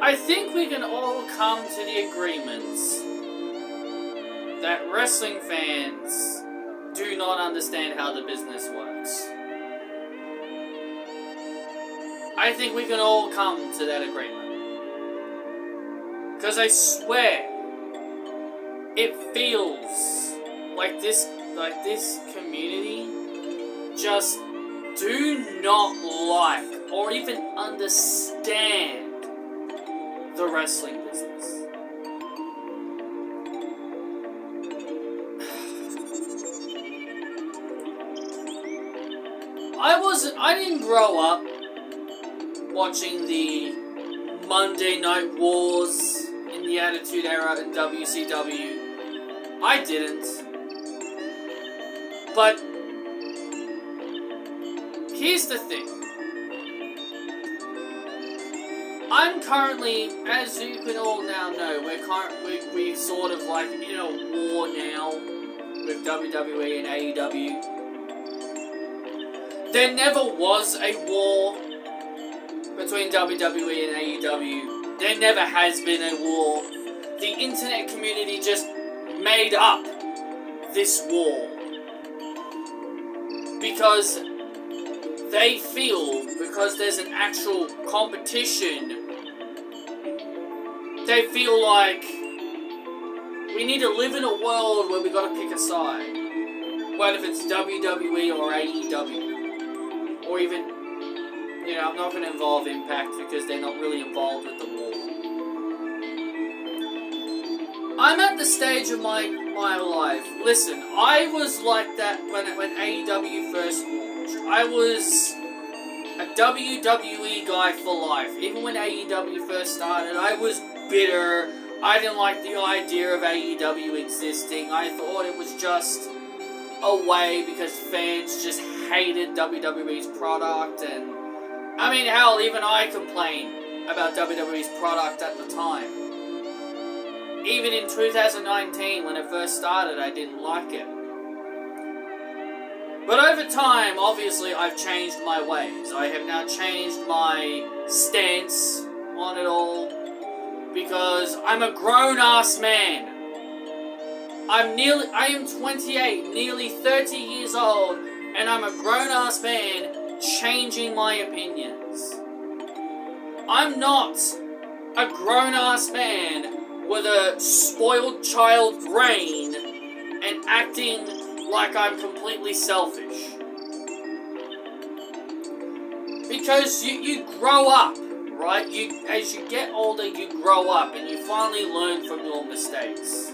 I think we can all come to the agreements that wrestling fans do not understand how the business works. I think we can all come to that agreement. Because I swear, it feels like this community just do not like or even understand the wrestling business. I didn't grow up watching the Monday Night Wars in the Attitude Era in WCW. I didn't. But here's the thing. I'm currently, as you can all now know, we're sort of like in a war now with WWE and AEW. There never was a war between WWE and AEW. There never has been a war. The internet community just made up this war. Because they feel, because there's an actual competition, they feel like we need to live in a world where we gotta pick a side. Whether it's WWE or AEW. Or even, I'm not going to involve Impact because they're not really involved with the war. I'm at the stage of my life. Listen, I was like that when AEW first launched. I was a WWE guy for life. Even when AEW first started, I was bitter. I didn't like the idea of AEW existing. I thought it was just a way because fans just hated WWE's product, and I mean, hell, even I complained about WWE's product at the time. Even in 2019, when it first started, I didn't like it. But over time, obviously, I've changed my ways. I have now changed my stance on it all, because I'm a grown-ass man. I am 28, nearly 30 years old, and I'm a grown-ass man changing my opinions. I'm not a grown-ass man with a spoiled child brain and acting like I'm completely selfish. Because you grow up, right? As you get older, you grow up and you finally learn from your mistakes.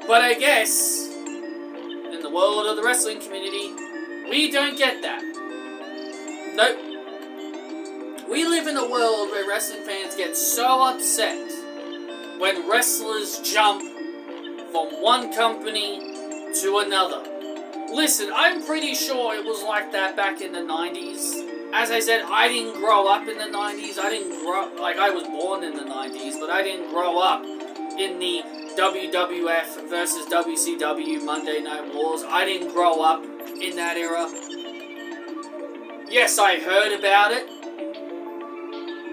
But I guess, in the world of the wrestling community, we don't get that. Nope. We live in a world where wrestling fans get so upset when wrestlers jump from one company to another. Listen, I'm pretty sure it was like that back in the 90s. As I said, I didn't grow up in the 90s. I was born in the 90s, but I didn't grow up in the WWF versus WCW Monday Night Wars. I didn't grow up in that era. Yes, I heard about it.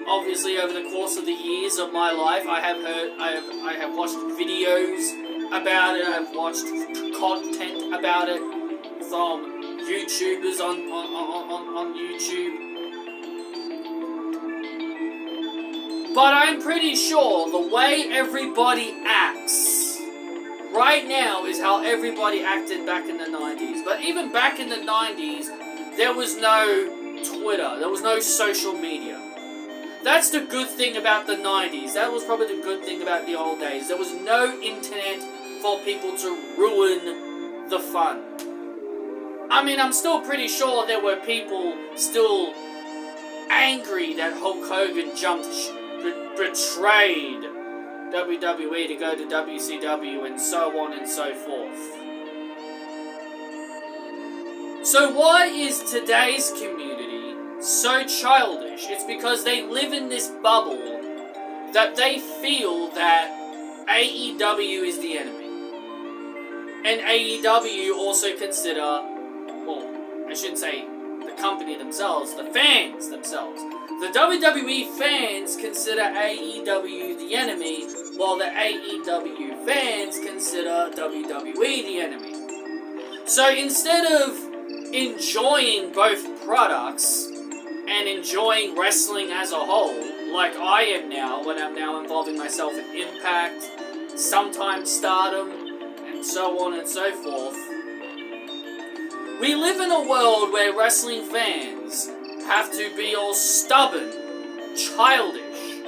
Obviously, over the course of the years of my life, I have watched videos about it. I've watched content about it from YouTubers on YouTube. But I'm pretty sure the way everybody acts right now is how everybody acted back in the 90s. But even back in the 90s, there was no Twitter. There was no social media. That's the good thing about the 90s. That was probably the good thing about the old days. There was no internet for people to ruin the fun. I mean, I'm still pretty sure there were people still angry that Hulk Hogan betrayed WWE to go to WCW and so on and so forth. So why is today's community so childish? It's because they live in this bubble that they feel that AEW is the enemy. And AEW also consider, well, I shouldn't say the company themselves, the fans themselves. The WWE fans consider AEW the enemy, while the AEW fans consider WWE the enemy. So instead of enjoying both products and enjoying wrestling as a whole, like I am now, when I'm now involving myself in Impact, sometimes Stardom, and so on and so forth, we live in a world where wrestling fans have to be all stubborn, childish,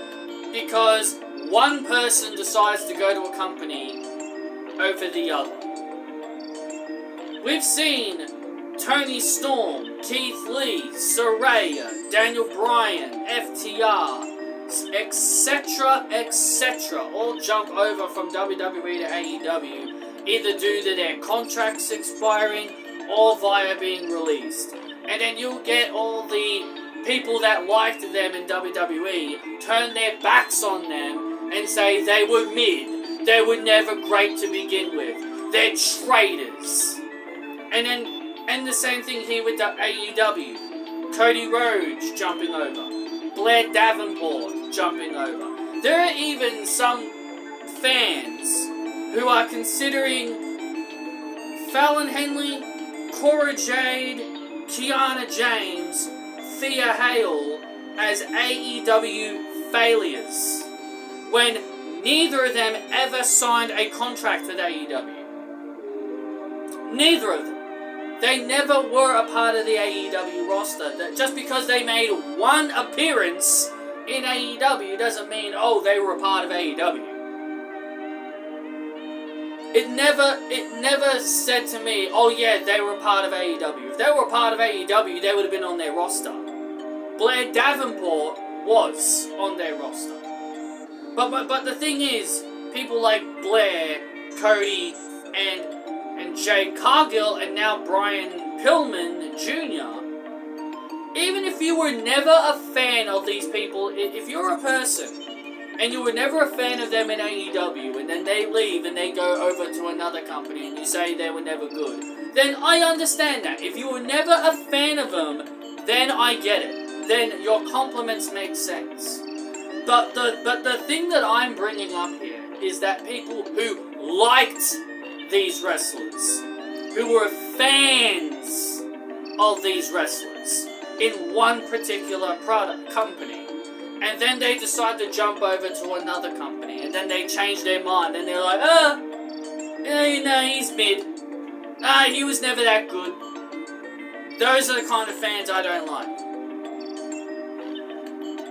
because one person decides to go to a company over the other. We've seen Tony Storm, Keith Lee, Saraya, Daniel Bryan, FTR, etc., etc., all jump over from WWE to AEW, either due to their contracts expiring or via being released. And then you'll get all the people that liked them in WWE turn their backs on them and say they were mid, they were never great to begin with, they're traitors. And the same thing here with the AEW. Cody Rhodes jumping over, Blair Davenport jumping over. There are even some fans who are considering Fallon Henley, Cora Jade, Kiana James, Thea Hale as AEW failures, when neither of them ever signed a contract with AEW. Neither of them. They never were a part of the AEW roster. That just because they made one appearance in AEW doesn't mean, oh, they were a part of AEW. It never said to me, oh yeah, they were a part of AEW. If they were a part of AEW, they would have been on their roster. Blair Davenport was on their roster. But the thing is, people like Blair, Cody, and Jade Cargill, and now Brian Pillman Jr., even if you were never a fan of these people, if you're a person and you were never a fan of them in AEW, and then they leave and they go over to another company and you say they were never good, then I understand that. If you were never a fan of them, then I get it. Then your compliments make sense. But the thing that I'm bringing up here is that people who liked these wrestlers, who were fans of these wrestlers in one particular product company, and then they decide to jump over to another company, and then they change their mind, and they're like, he's mid. He was never that good. Those are the kind of fans I don't like.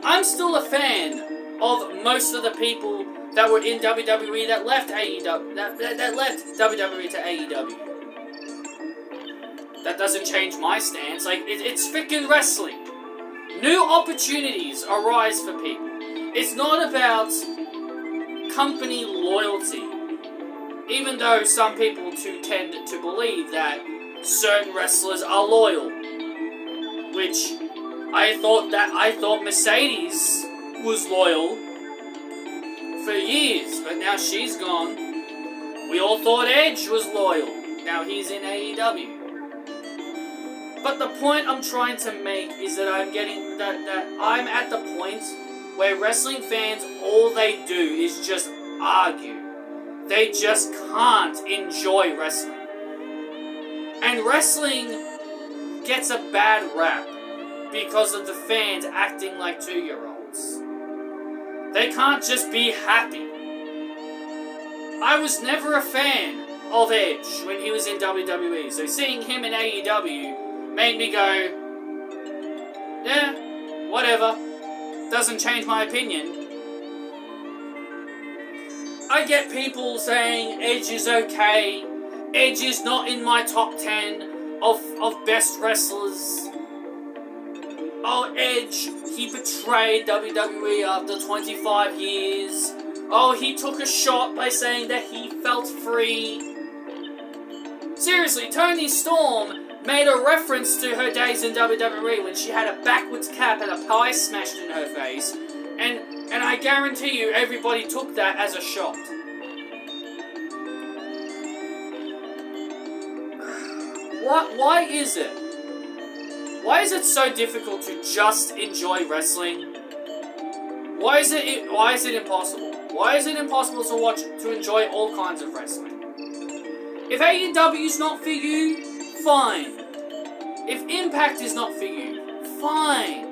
I'm still a fan of most of the people that were in WWE that left AEW, that left WWE to AEW. That doesn't change my stance. Like, it's freaking wrestling. New opportunities arise for people. It's not about company loyalty. Even though some people too tend to believe that certain wrestlers are loyal. Which I thought Mercedes was loyal for years, but now she's gone. We all thought Edge was loyal. Now he's in AEW. But the point I'm trying to make is that I'm getting that I'm at the point where wrestling fans, all they do is just argue. They just can't enjoy wrestling. And wrestling gets a bad rap because of the fans acting like 2-year-olds. They can't just be happy. I was never a fan of Edge when he was in WWE, so seeing him in AEW made me go, yeah, whatever. Doesn't change my opinion. I get people saying Edge is okay. Edge is not in my top 10 of best wrestlers. Oh, Edge, he betrayed WWE after 25 years. Oh, he took a shot by saying that he felt free. Seriously, Toni Storm made a reference to her days in WWE when she had a backwards cap and a pie smashed in her face, and I guarantee you everybody took that as a shot. Why is it Why is it so difficult to just enjoy wrestling? Why is it impossible? Why is it impossible to enjoy all kinds of wrestling? If AEW's not for you, fine. If Impact is not for you, fine.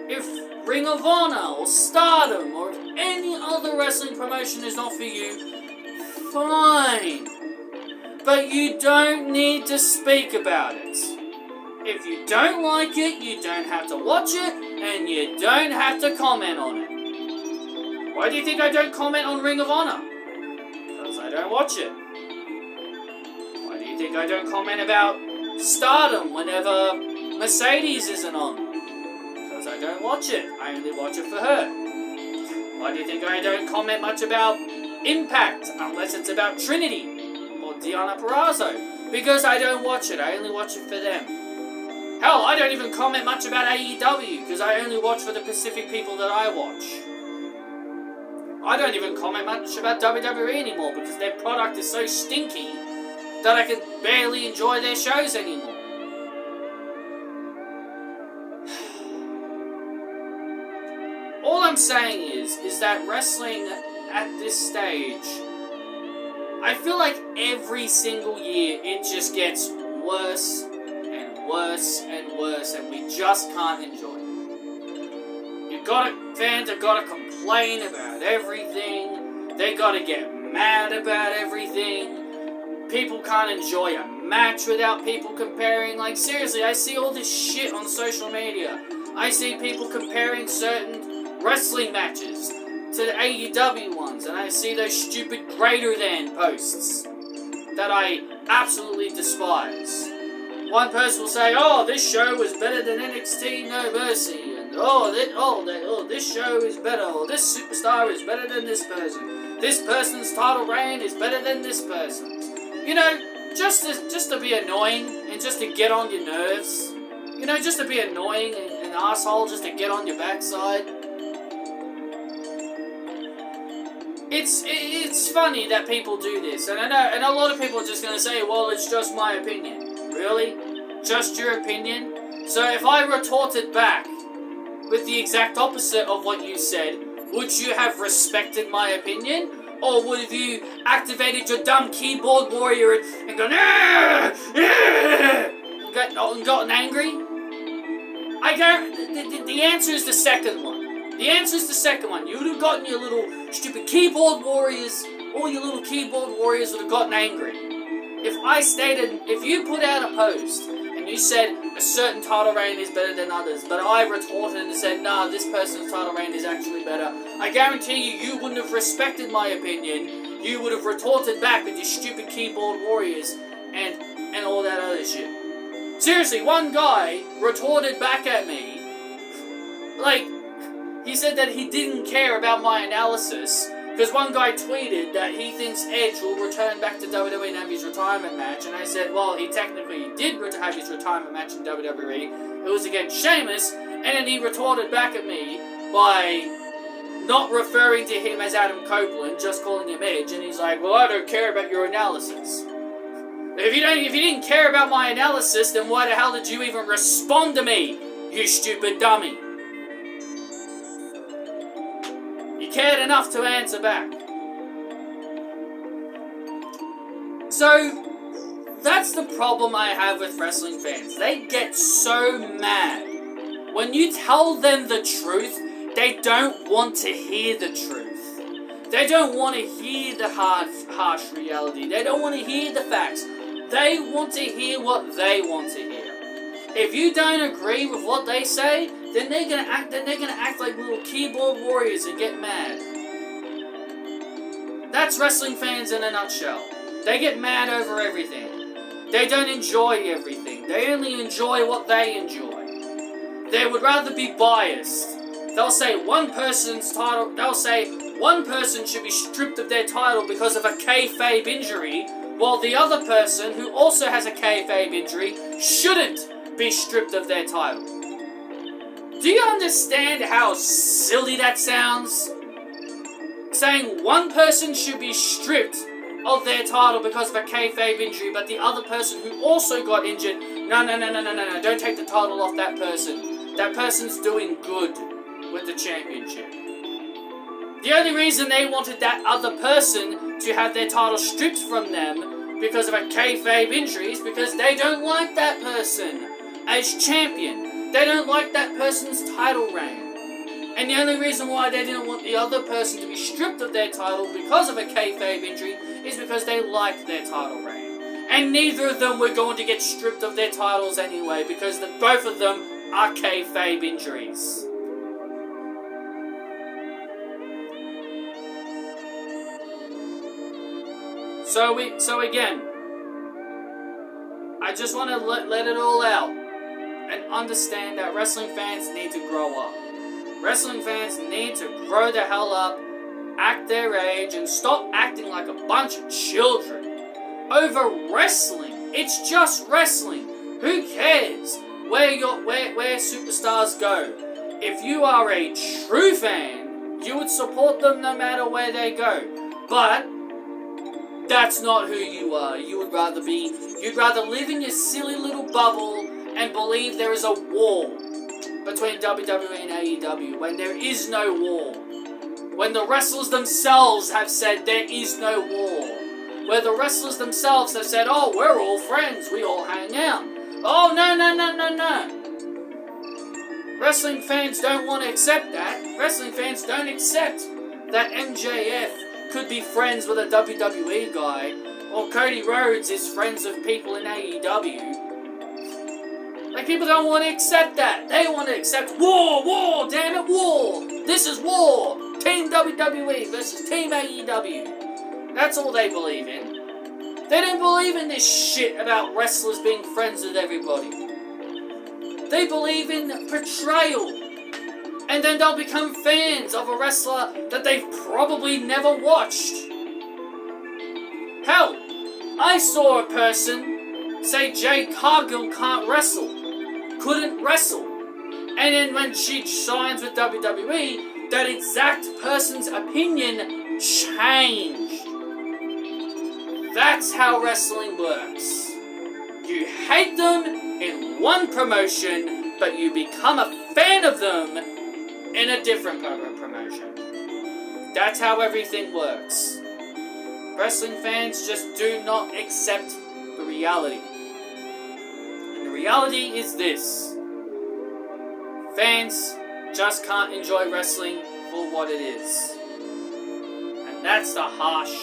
If Ring of Honor or Stardom or any other wrestling promotion is not for you, fine. But you don't need to speak about it. If you don't like it, you don't have to watch it, and you don't have to comment on it. Why do you think I don't comment on Ring of Honor? Because I don't watch it. Why do you think I don't comment about Stardom whenever Mercedes isn't on? Because I don't watch it. I only watch it for her. Why do you think I don't comment much about Impact unless it's about Trinity or Deonna Purrazzo? Because I don't watch it. I only watch it for them. Hell, I don't even comment much about AEW because I only watch for the Pacific people that I watch. I don't even comment much about WWE anymore because their product is so stinky that I can barely enjoy their shows anymore. All I'm saying is that wrestling at this stage, I feel like every single year it just gets worse and worse and worse, and we just can't enjoy it. Fans have got to complain about everything. They got to get mad about everything. People can't enjoy a match without people comparing. Like, seriously, I see all this shit on social media. I see people comparing certain wrestling matches to the AEW ones, and I see those stupid greater than posts that I absolutely despise. One person will say, "Oh, this show was better than NXT No Mercy," and this show is better, or this superstar is better than this person. This person's title reign is better than this person's. You know, just to be annoying and just to get on your nerves. You know, just to be annoying and an asshole, just to get on your backside. It's funny that people do this, and I know, and a lot of people are just going to say, "Well, it's just my opinion." Really? Just your opinion? So if I retorted back with the exact opposite of what you said, would you have respected my opinion? Or would have you activated your dumb keyboard warrior and gone, "Ah! Ah!" and gotten angry? The answer is the second one. The answer is the second one. You would have gotten your little stupid keyboard warriors, all your little keyboard warriors would have gotten angry. If you put out a post and you said a certain title reign is better than others, but I retorted and said, "Nah, this person's title reign is actually better," I guarantee you wouldn't have respected my opinion. You would have retorted back with your stupid keyboard warriors and all that other shit. Seriously, one guy retorted back at me, like, he said that he didn't care about my analysis. Because one guy tweeted that he thinks Edge will return back to WWE and have his retirement match. And I said, well, he technically did have his retirement match in WWE. It was against Sheamus. And then he retorted back at me by not referring to him as Adam Copeland, just calling him Edge. And he's like, "Well, I don't care about your analysis." If you didn't care about my analysis, then why the hell did you even respond to me, you stupid dummy? Cared enough to answer back. So, that's the problem I have with wrestling fans. They get so mad. When you tell them the truth, they don't want to hear the truth. They don't want to hear the harsh reality. They don't want to hear the facts. They want to hear what they want to hear. If you don't agree with what they say, then they're gonna act like little keyboard warriors and get mad. That's wrestling fans in a nutshell. They get mad over everything. They don't enjoy everything. They only enjoy what they enjoy. They would rather be biased. They'll say one person should be stripped of their title because of a kayfabe injury, while the other person, who also has a kayfabe injury, shouldn't be stripped of their title. Do you understand how silly that sounds? Saying one person should be stripped of their title because of a kayfabe injury, but the other person who also got injured No, don't take the title off that person. That person's doing good with the championship. The only reason they wanted that other person to have their title stripped from them because of a kayfabe injury is because they don't like that person as champion. They don't like that person's title reign. And the only reason why they didn't want the other person to be stripped of their title because of a kayfabe injury is because they liked their title reign. And neither of them were going to get stripped of their titles anyway because both of them are kayfabe injuries. So again, I just want to let it all out and understand that wrestling fans need to grow up. Wrestling fans need to grow the hell up, act their age, and stop acting like a bunch of children over wrestling. It's just wrestling. Who cares where superstars go? If you are a true fan, you would support them no matter where they go. But that's not who you are. You'd rather live in your silly little bubble and believe there is a war between WWE and AEW when there is no war. When the wrestlers themselves have said there is no war. Where the wrestlers themselves have said, oh, we're all friends, we all hang out. Oh, no. Wrestling fans don't want to accept that. Wrestling fans don't accept that MJF could be friends with a WWE guy, or Cody Rhodes is friends with people in AEW. Like, people don't want to accept that. They want to accept war, damn it, war. This is war. Team WWE versus Team AEW. That's all they believe in. They don't believe in this shit about wrestlers being friends with everybody. They believe in portrayal. And then they'll become fans of a wrestler that they've probably never watched. Hell, I saw a person say Jade Cargill couldn't wrestle. And then when she signs with WWE, that exact person's opinion changed. That's how wrestling works. You hate them in one promotion, but you become a fan of them in a different promotion. That's how everything works. Wrestling fans just do not accept the reality. And the reality is this. Fans just can't enjoy wrestling for what it is. And that's the harsh